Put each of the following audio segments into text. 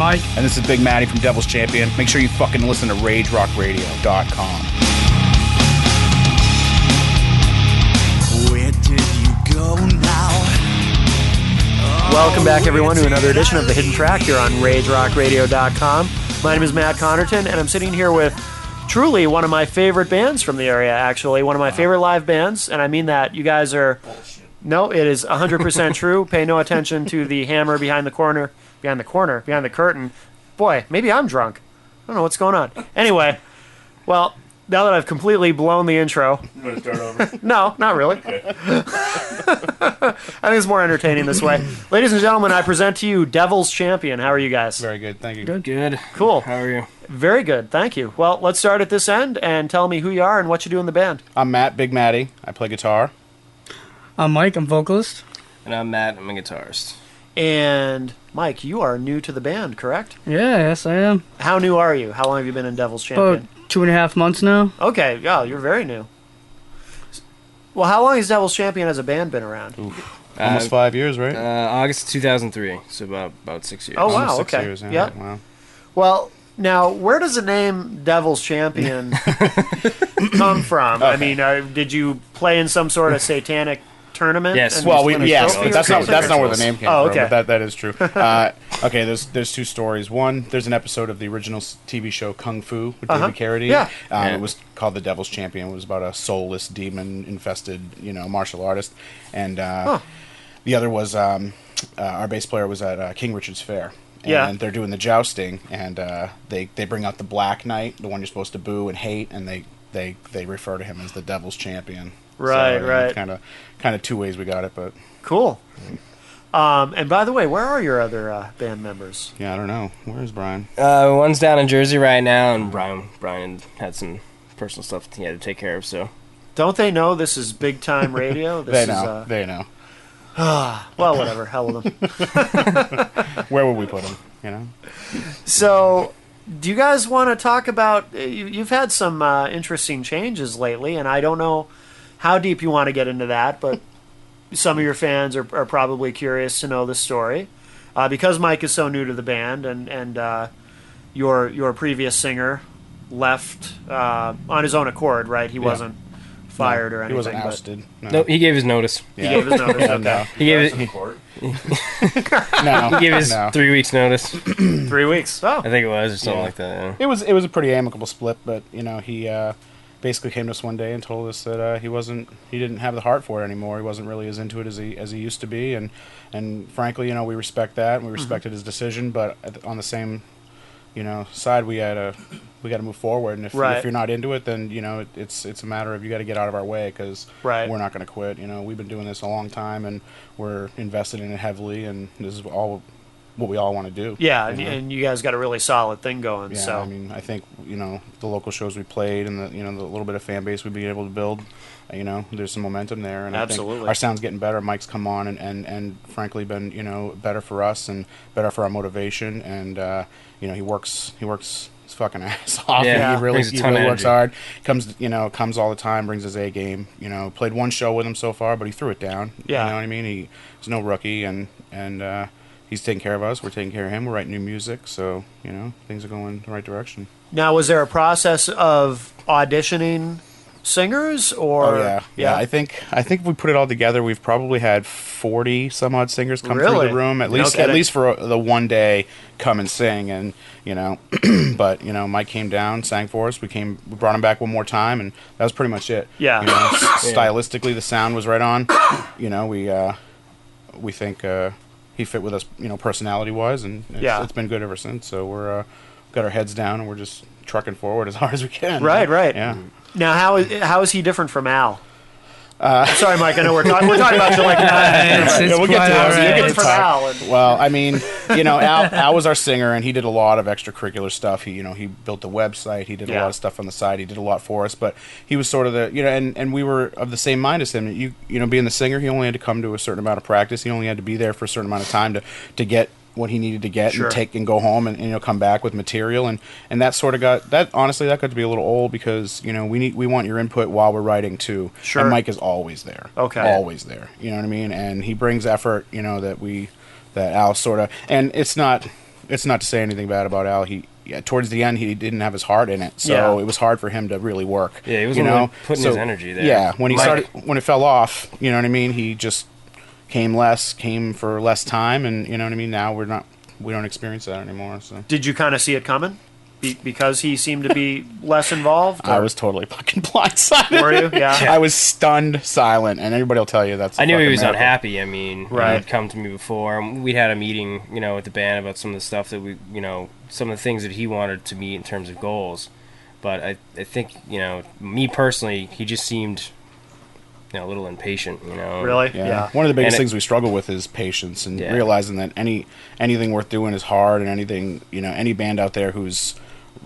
Mike. And this is Big Matty from Devil's Champion. Make sure you fucking listen to RageRockRadio.com. Where did you go now? Welcome back, everyone, to another edition of The Hidden Track here on RageRockRadio.com. My name is Matt Connerton, and I'm sitting here with truly one of my favorite bands from the area, actually. One of my favorite live bands, and I mean that. You guys are... No, it is 100% true. Pay no attention to the hammer behind the curtain. Boy, maybe I'm drunk. I don't know what's going on. Anyway, well, now that I've completely blown the intro... You want to start over? No, not really. Okay. I think it's more entertaining this way. Ladies and gentlemen, I present to you Devil's Champion. How are you guys? Very good, thank you. Good. Cool. How are you? Very good, thank you. Well, let's start at this end and tell me who you are and what you do in the band. I'm Matt, Big Matty. I play guitar. I'm Mike. I'm vocalist. And I'm Matt. I'm a guitarist. And Mike, you are new to the band, correct? Yeah, yes, I am. How new are you? How long have you been in Devil's Champion? About 2.5 months now. Okay, yeah, you're very new. Well, how long has Devil's Champion as a band been around? Almost 5 years, right? August 2003, so about 6 years. Oh, wow, Almost 6 okay. years, yeah. Yep. Wow. Well, now, where does the name Devil's Champion come from? I mean, did you play in some sort of satanic tournament? Yes. and Well, win a yes, trophy but or that's something? not where the name came Oh, from. okay. But that is true. Okay, there's two stories. One, there's an episode of the original TV show Kung Fu with David Carradine. Yeah. It was called The Devil's Champion. It was about a soulless demon-infested, martial artist. And the other was our bass player was at King Richard's Fair. And Yeah. they're doing the jousting, and they bring out the Black Knight, the one you're supposed to boo and hate, and they refer to him as the Devil's Champion. Right, so, right. Kind of two ways we got it, but Cool. And by the way, where are your other band members? yeah, I don't know. Where's Brian? One's down in Jersey right now, and Brian had some personal stuff he had to take care of, so... Don't they know this is big time radio? This They is, know. They know. well, whatever. Hell with them. Where would we put him? You know. So, do you guys want to talk about? You've had some interesting changes lately, and I don't know how deep you want to get into that, but some of your fans are probably curious to know the story. Because Mike is so new to the band, and your previous singer left on his own accord, right? He wasn't fired or anything. He wasn't but ousted. No, he gave his notice. He gave his notice. No, no. He gave it. No. He gave his No. 3 weeks notice. 3 weeks. Oh, I think it was, or something Yeah. like that. Yeah. It was a pretty amicable split, but he basically came to us one day and told us that he didn't have the heart for it anymore. He wasn't really as into it as he used to be, and frankly, we respect that and we respected his decision, but on the same side, we got to move forward, and if you're not into it, then it's a matter of you got to get out of our way, because we're not going to quit. We've been doing this a long time, and we're invested in it heavily, and this is all what we all want to do. yeah, and you guys got a really solid thing going. Yeah, so I mean, I think the local shows we played and the little bit of fan base we've been able to build, there's some momentum there, and I Absolutely. think our sound's getting better. Mike's come on and frankly been better for us and better for our motivation, and he works his fucking ass off. Yeah. He really Brings a ton of works energy. hard. Comes all the time, brings his A game. Played one show with him so far, but he threw it down. Yeah. You know what I mean? He's no rookie, and he's taking care of us. We're taking care of him. We're writing new music, so things are going the right direction. now, was there a process of auditioning singers, or Oh yeah. I think if we put it all together, we've probably had 40 some odd singers come through Really? the room at No least kidding. for the one day come and sing, and but Mike came down, sang for us. We brought him back one more time, and that was pretty much it. Yeah. Stylistically, the sound was right on. We think he fit with us, personality wise, and it's been good ever since. So we're got our heads down, and we're just trucking forward as hard as we can. Right. Yeah. Now, how is he different from Al? Sorry, Mike. I know we're talking about you like that. It's we'll get to quite that. all We'll right. get to Different from talk. Al. and- Well, I mean, Al was our singer, and he did a lot of extracurricular stuff. He built the website. He did a Yeah. lot of stuff on the side. He did a lot for us. But he was sort of the, and we were of the same mind as him. Being the singer, he only had to come to a certain amount of practice. He only had to be there for a certain amount of time to get what he needed to get Sure. and take and go home and come back with material, and that sort of got honestly that got to be a little old, because we want your input while we're writing too. Sure. And Mike is always there. Okay. Always there. You know what I mean? And he brings effort, that Al sort of, and it's not it's not to say anything bad about Al. Towards the end, he didn't have his heart in it, so it was hard for him to really work. Yeah, he wasn't really putting his energy there. Yeah, when it fell off, you know what I mean. He just came for less time, and you know what I mean. Now we don't experience that anymore. So Did you kind of see it coming? Because he seemed to be less involved? Or? I was totally fucking blindsided. Were you? Yeah. I was stunned silent, and everybody will tell you that's. I knew he was miracle. unhappy. I mean, Right. he'd come to me before. We'd had a meeting, with the band about some of the stuff that some of the things that he wanted to meet in terms of goals. But I think, me personally, he just seemed, a little impatient, Really? Yeah. One of the biggest And things we struggle with is patience and Yeah. realizing that anything worth doing is hard, and anything, any band out there who's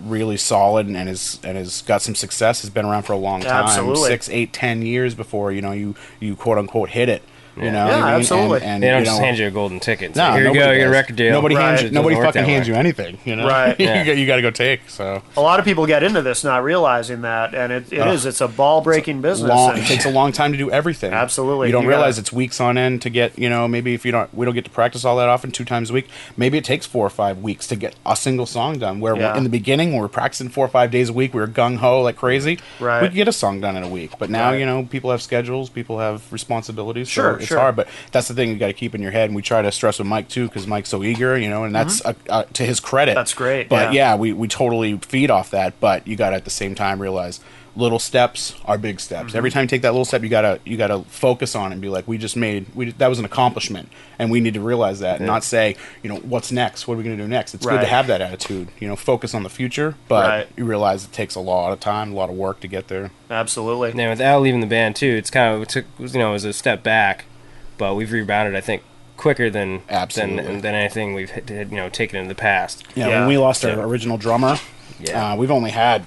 really solid and has got some success has been around for a long time. Absolutely. 6, 8, 10 years before you quote unquote hit it. You know Yeah, what I mean? absolutely. And, They don't you just know, hand you a golden ticket. No, So here you go, nobody you get a does. record deal. Nobody Right. hands It you, nobody doesn't work fucking that hands way. you anything. You know, Right. you Yeah. got to go take. So A lot of people get into this not realizing that, and it's a ball-breaking business. long, and- it takes a long time to do everything. Absolutely. You don't You realize gotta- it's weeks on end to get. Maybe if we don't get to practice all that often, 2 times a week. Maybe it takes 4 or 5 weeks to get a single song done. Where Yeah. in the beginning, when we were practicing 4 or 5 days a week, we were gung ho like crazy. Right. We could get a song done in a week. But now, Right. people have schedules, people have responsibilities. Sure, so it's sure. hard. But that's the thing you got to keep in your head. And we try to stress with Mike too, because Mike's so eager. And that's to his credit. Mm-hmm. That's great, But yeah. we totally feed off that. But you got to at the same time realize little steps are big steps. Mm-hmm. Every time you take that little step, you gotta focus on it and be like, that was an accomplishment, and we need to realize that, and not say, what's next? What are we gonna do next? It's good Right. to have that attitude. Focus on the future, but Right. you realize it takes a lot of time, a lot of work to get there. Absolutely. Now, with Al leaving the band too, it was a step back, but we've rebounded, I think, quicker than Absolutely. than anything we've taken in the past. Yeah, when we lost our Yeah. original drummer, Yeah. we've only had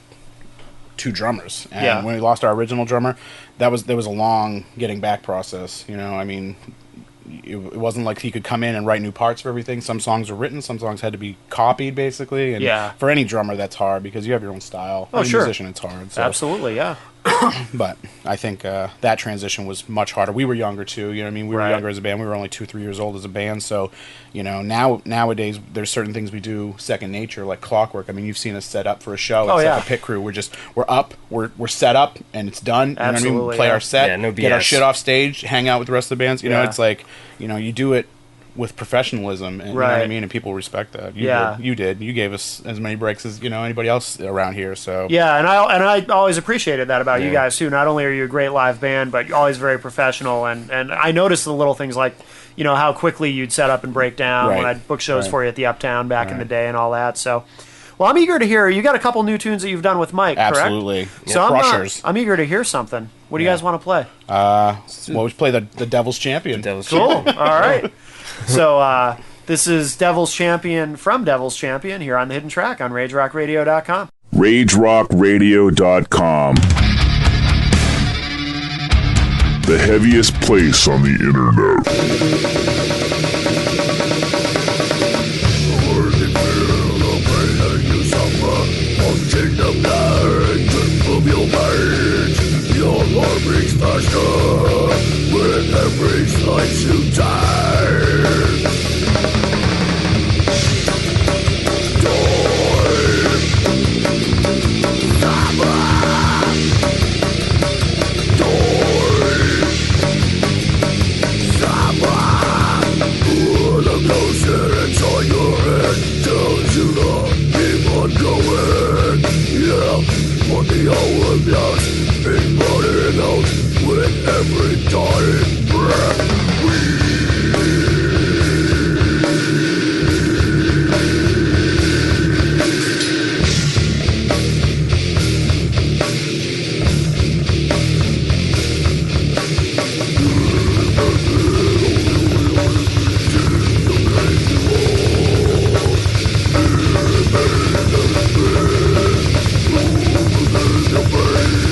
2 drummers, and Yeah. when we lost our original drummer, there was a long getting back process. I mean, it wasn't like he could come in and write new parts for everything. Some songs were written, some songs had to be copied, basically. And Yeah. for any drummer, that's hard because you have your own style. Oh, Any sure. musician, it's hard. So. Absolutely, yeah. But I think that transition was much harder. We were younger too. You know what I mean? We were Right. younger as a band. We were only 2-3 years old as a band. So, nowadays there's certain things we do second nature, like clockwork. I mean, you've seen us set up for a show. Oh, It's yeah. like a pit crew. We're up. We're set up, and it's done. You know what I mean? Absolutely, We play yeah. our set. Yeah, no Get our BS. shit off stage. Hang out with the rest of the bands. Yeah. It's like you do it with professionalism, and you know what I Right. mean, and people respect that. Yeah. You did. You gave us as many breaks as anybody else around here. So Yeah, and I always appreciated that about you Yeah. guys too. Not only are you a great live band, but you're always very professional. And I noticed the little things like, how quickly you'd set up and break down when Right. I'd book shows Right. for you at the Uptown back in the Right. day and all that. So, well, I'm eager to hear. You got a couple new tunes that you've done with Mike, absolutely. correct? So Crushers. I'm eager to hear something. What do you Yeah. guys want to play? Well, we play the Devil's Champion. Devil's Cool. All right. So this is Devil's Champion from Devil's Champion here on the Hidden Track on RageRockRadio.com. RageRockRadio.com. The heaviest place on the internet. Your heart breaks faster with every slice you die. The closer inside your head tells you to keep on going. Yeah, but the hourglass is running out with every dying breath. The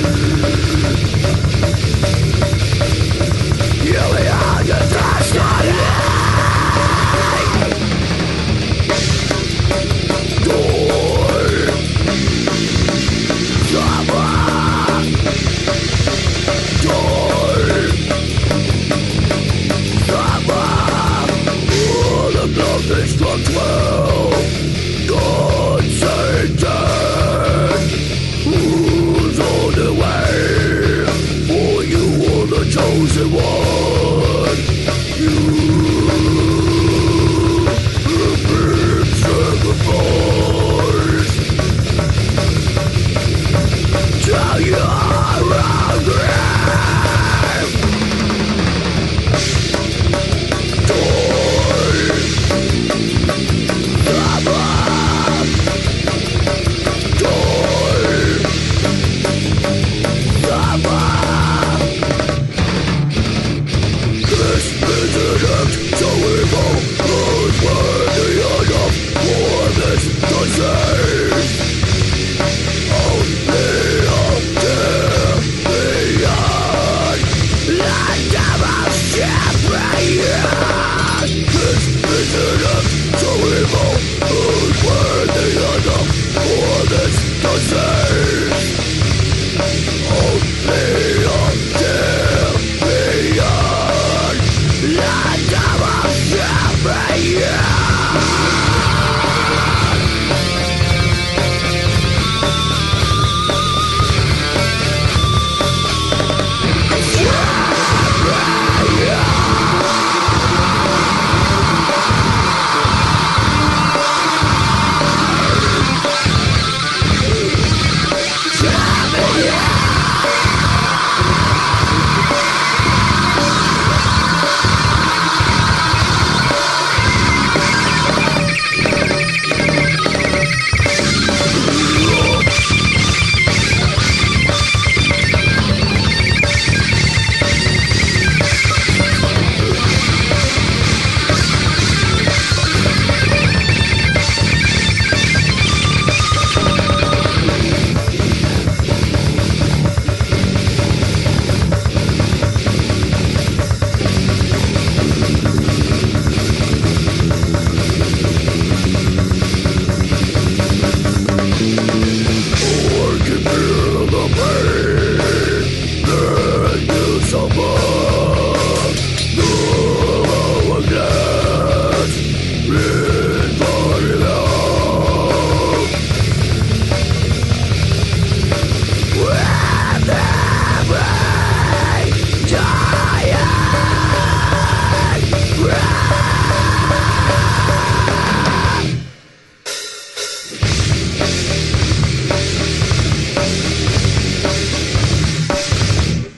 chosen one. You have been sacrificed to your own grave.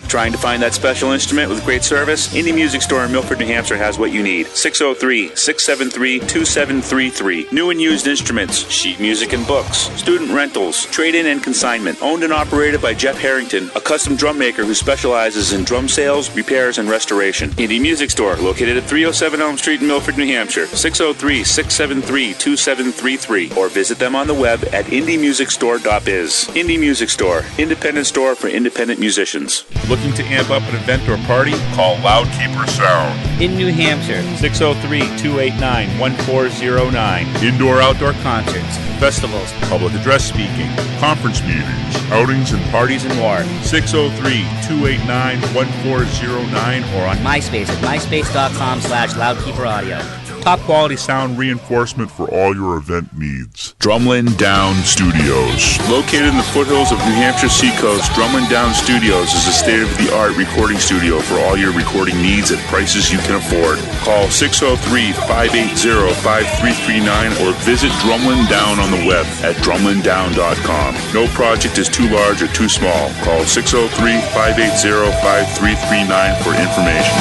Trying to find that special instrument with great service? Indie Music Store in Milford, New Hampshire has what you need. 603-673-2733. New and used instruments, sheet music and books, student rentals, trade-in and consignment. Owned and operated by Jeff Harrington, a custom drum maker who specializes in drum sales, repairs, and restoration. Indie Music Store, located at 307 Elm Street in Milford, New Hampshire. 603-673-2733. Or visit them on the web at indiemusicstore.biz. Indie Music Store, independent store for independent musicians. Looking to amp up an event or party? Call Loudkeeper Sound. In New Hampshire, 603-289-1409. Indoor-outdoor concerts, festivals, public address speaking, conference meetings, outings and parties and more. 603-289-1409 or on MySpace at myspace.com/loudkeeperaudio. top quality sound reinforcement for all your event needs. Drumlin Down Studios. Located in the foothills of New Hampshire Seacoast, Drumlin Down Studios is a state-of-the-art recording studio for all your recording needs at prices you can afford. Call 603-580-5339 or visit Drumlin Down on the web at drumlindown.com. No project is too large or too small. Call 603-580-5339 for information.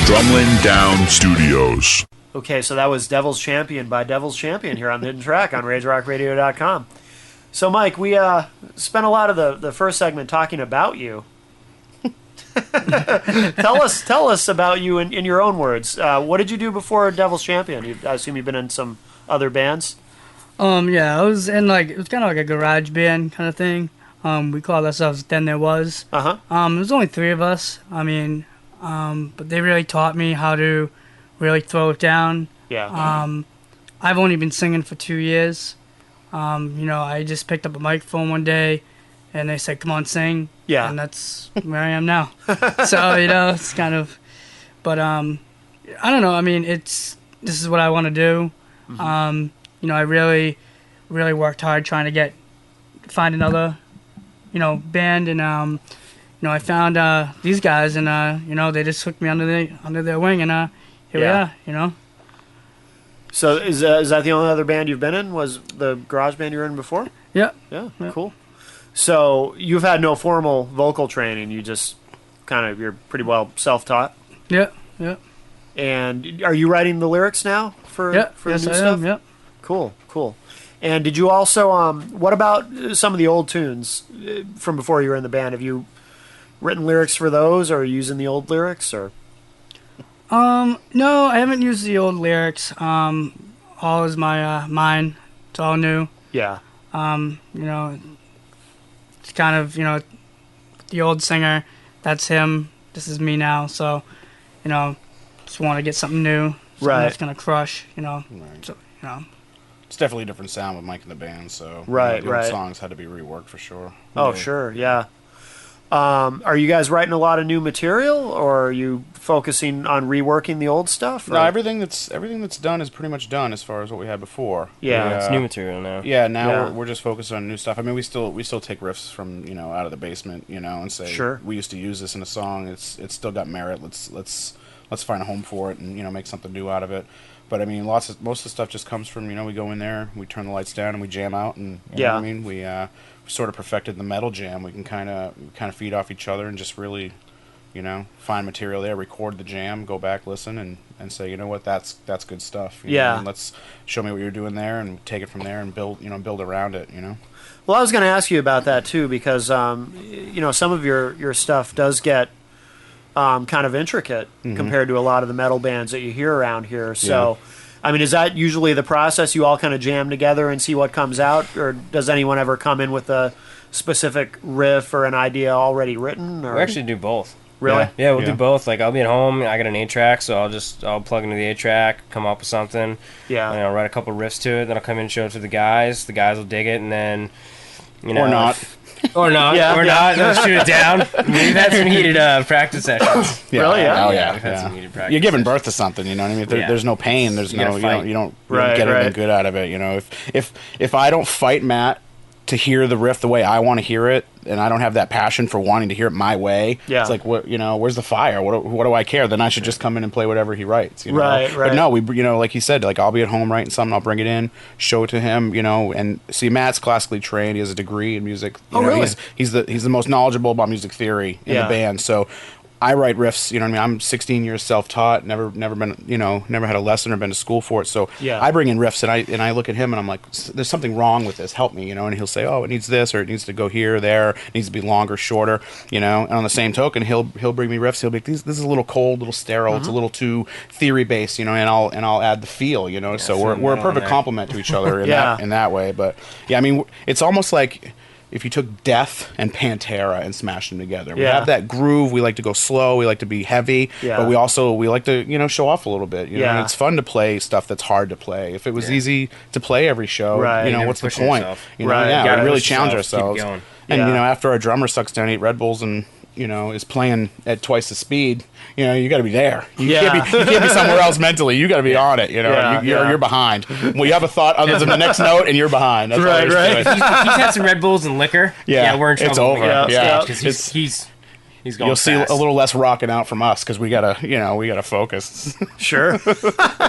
Drumlin Down Studios. Okay, so that was Devil's Champion by Devil's Champion here on the Hidden Track on RageRockRadio.com. So, Mike, we spent a lot of the first segment talking about you. Tell us about you in your own words. What did you do before Devil's Champion? I assume you've been in some other bands. Yeah, I was in it was kind of like a garage band kind of thing. We called ourselves Then There Was. Uh-huh. There was only 3 of us. But they really taught me how to really throw it down. Yeah. I've only been singing for 2 years. I just picked up a microphone one day, and they said, "Come on, sing." Yeah. And that's where I am now. So it's kind of, but I don't know. This is what I want to do. Mm-hmm. I really, really worked hard trying to find another band, and I found these guys, and they just took me under their wing, and here we are, So is that the only other band you've been in? Was the garage band you were in before? Yeah. Yeah, cool. So you've had no formal vocal training. You just you're pretty well self-taught. Yeah. Yeah. And are you writing the lyrics now for Yes, the new I stuff? am. Yeah. Cool. And did you also what about some of the old tunes from before you were in the band? Have you written lyrics for those, or are you using the old lyrics, or? No, I haven't used the old lyrics. All is mine. It's all new. Yeah. It's kind of, the old singer, that's him. This is me now. So, just want to get something new. Something Right. that's going to crush, Right. So, It's definitely a different sound with Mike in the band, so Right, the old right. songs had to be reworked for sure. Oh, sure, yeah. Are you guys writing a lot of new material, or are you focusing on reworking the old stuff? No, or- everything that's done is pretty much done as far as what we had before. Yeah. It's new material now. Yeah, now Yeah. We're just focused on new stuff. I mean, we still take riffs from out of the basement, and say Sure. we used to use this in a song. It's still got merit. Let's find a home for it and make something new out of it. But I mean, most of the stuff just comes from we go in there, we turn the lights down, and we jam out, and you know what I mean, we sort of perfected the metal jam. We can kind of feed off each other and just really find material there, record the jam, go back, listen, and say, you know what, that's good stuff. You know what I mean? Let's show me what you're doing there, and take it from there, and build around it. Well, I was going to ask you about that too, because some of your stuff does get kind of intricate compared to a lot of the metal bands that you hear around here. So, I mean, is that usually the process? You all kind of jam together and see what comes out, or does anyone ever come in with a specific riff or an idea already written? Or? We actually do both. Really? Yeah, we'll do both. Like, I'll be at home, I got an 8-track, so I'll plug into the 8-track, come up with something. Yeah. And I'll write a couple riffs to it, then I'll come in and show it to the guys. The guys will dig it, and then, Or not. Or not. Yeah, or yeah. not. They'll shoot it down. We've had some heated practice sessions. Really? Yeah? Oh, Yeah, yeah. we've had some heated practice You're giving sessions. birth to something, you know what I mean? Yeah. There's no pain. There's You gotta no, fight. you don't Right, get anything right. good out of it. If I don't fight Matt to hear the riff the way I want to hear it, and I don't have that passion for wanting to hear it my way, Yeah. it's like, where's the fire? What do I care? Then I should just come in and play whatever he writes. Right, right. But no, like he said, like I'll be at home writing something, I'll bring it in, show it to him, and see, Matt's classically trained. He has a degree in music. Oh, really? He's the most knowledgeable about music theory in Yeah. the band. So I write riffs, you know what I mean? I'm 16 years self-taught, never been, never had a lesson or been to school for it. So Yeah. I bring in riffs and I look at him and I'm like, there's something wrong with this. Help me, and he'll say, oh, it needs this, or it needs to go here, there, it needs to be longer, shorter, And on the same token, he'll bring me riffs. He'll be like, this is a little cold, a little sterile. It's a little too theory based, and I'll add the feel, So we're a metal in perfect there. complement to each other in Yeah. that way. But yeah, I mean, it's almost like if you took Death and Pantera and smashed them together. We Yeah. have that groove. We like to go slow. We like to be heavy. Yeah. But we like to, show off a little bit. Yeah. And it's fun to play stuff that's hard to play. If it was easy to play every show, Right. You're what's the pushing point? yourself. Right. Yeah, You gotta we really push challenge yourself, keep ourselves. going. And, Yeah. after our drummer sucks down 8 Red Bulls and, is playing at twice the speed, you got to be there. You can't be somewhere else mentally. You got to be on it, Yeah, You're behind. Well, you have a thought other than the next note and you're behind. That's all Right, there is to right. it. He's had some Red Bulls and liquor. Yeah, we're in trouble. it's over. Yeah, yeah. Because he's going You'll see fast. a little less rocking out from us because we gotta focus. Sure.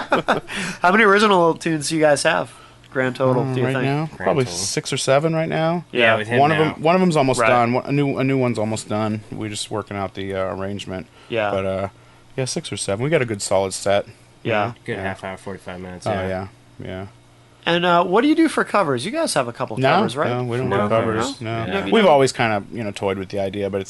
How many original tunes do you guys have? Grand total, do you right think? now, probably total. 6 or 7 right now. Yeah, with him One now. of them's almost Right. done. A new one's almost done. We're just working out the arrangement. Yeah. But yeah, 6 or 7. We got a good solid set. Yeah. Good half hour, 45 minutes. Oh yeah. And what do you do for covers? You guys have a couple No, covers, right? no, we don't No do covers. covers. No, Yeah. we've always kind of toyed with the idea, but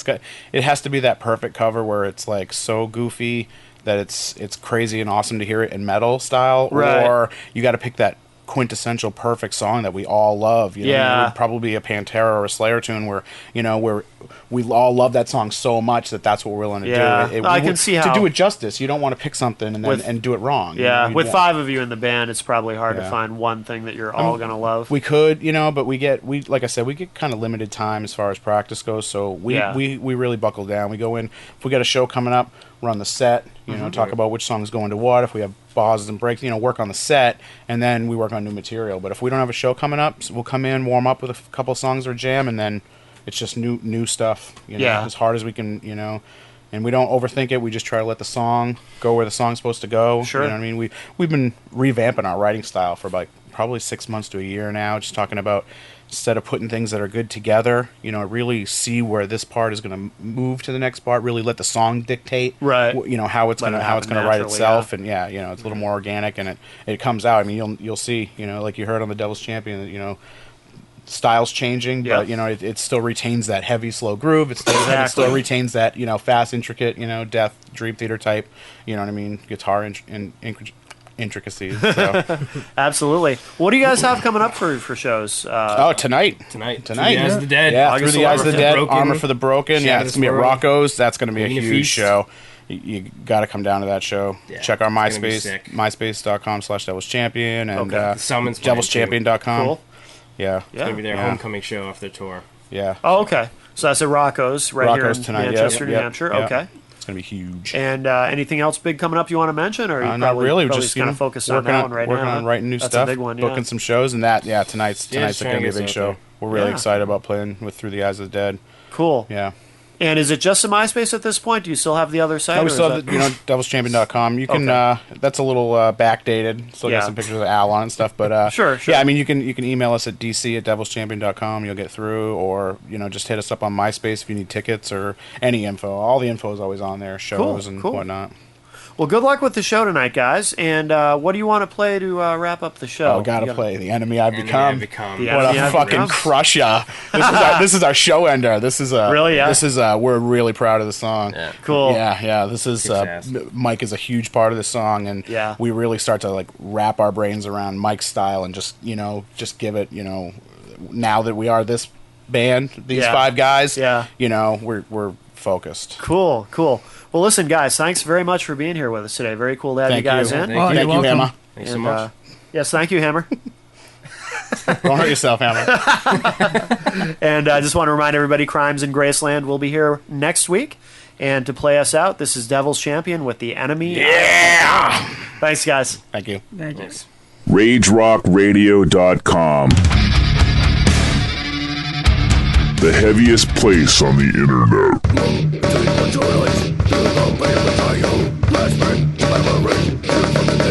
it has to be that perfect cover where it's like so goofy that it's crazy and awesome to hear it in metal style, Right. or you got to pick that quintessential perfect song that we all love. Yeah. It would probably be a Pantera or a Slayer tune where where we all love that song so much that's what we're willing to Yeah. do. I can see how- to do it justice. You don't want to pick something and then With- do it wrong. Yeah, You with want- 5 of you in the band, it's probably hard to Yeah. find one thing that you're all gonna love. We could, but we like I said, we get kind of limited time as far as practice goes. So we really buckle down. We go in if we got a show coming up, run the set. Talk about which song's going to what. If we have pauses and breaks, work on the set, and then we work on new material. But if we don't have a show coming up, we'll come in, warm up with a couple songs or jam, and then it's just new stuff. You know, Yeah. as hard as we can, you know. And we don't overthink it. We just try to let the song go where the song's supposed to go. Sure. You know what I mean? We've been revamping our writing style for like probably 6 months to a year now. Just talking about instead of putting things that are good together, you know, really see where this part is going to move to the next part. Really let the song dictate, Right. You know how it's Let going it to happen write naturally, itself. yeah. And yeah, you know, it's a little more organic and it comes out. I mean, you'll see. You know, like you heard on the Devil's Champion, that, you know, style's changing, Yeah. but you know it still retains that heavy slow groove. It still retains that, you know, fast intricate, you know, death dream theater type, you know what I mean, guitar intricacies. So. Absolutely. What do you guys have coming up for shows? Tonight. Through the Eyes of the Dead. Yeah, August Through the Eyes of the 11th. Dead, Broken. Armor for the Broken. Yeah, it's gonna be at World. Rocco's. That's gonna be a Arena huge Feast. show. You got to come down to that show. Yeah, Check our it's gonna be MySpace, sick. myspace.com/devilschampion, and Okay. The Summons playing, devilschampion.com. Cool. Yeah. It's going to be their Yeah. homecoming show off their tour. Yeah. Oh, okay. So that's at Rocco's right Rocco's here in tonight. Manchester, Yep, New yep, Hampshire. yep. Okay. It's gonna be huge. And anything else big coming up you want to mention, or are you Not really. We're probably just kind you of know, focused on working that one right working now? on writing new That's stuff, a big one, yeah. booking some shows, and tonight's Yeah, going just to trying be to a get big us out show. there. We're really Yeah. excited about playing with Through the Eyes of the Dead. Cool. Yeah. And is it just a MySpace at this point? Do you still have the other site? No, we or still is have that- the, you know, devilschampion.com. You can Okay. that's a little backdated. Still Yeah. got some pictures of Al on and stuff, but Sure. yeah, I mean you can email us at dc@devilschampion.com. You'll get through, or you know, just hit us up on MySpace if you need tickets or any info. All the info is always on there, shows and cool. whatnot. Well, good luck with the show tonight, guys. And what do you want to play to wrap up the show? Oh, gotta You play The Enemy I've Enemy Become. I've Become. Yeah. What Enemy a I've fucking Become. crusher! This is our show ender. This is Really, yeah? This is we're really proud of the song. Yeah. Cool. Yeah. This is Kicks ass. Mike is a huge part of the song, and Yeah. we really start to like wrap our brains around Mike's style and just just give it. You know, now that we are this band, these Yeah. 5 guys, Yeah. you know, we're focused. Cool. Well, listen, guys, thanks very much for being here with us today. Very cool to have Thank you guys you. in. Thank Oh, you. you're Thank you, welcome. Hammer. Thanks so And, much. yes, thank you, Hammer. Don't hurt yourself, Hammer. And I just want to remind everybody, Crimes in Graceland will be here next week. And to play us out, this is Devil's Champion with The Enemy. Yeah. Thanks, guys. Thank you. Thank you. Thanks. RageRockRadio.com. The heaviest place on the internet. Let's make memories.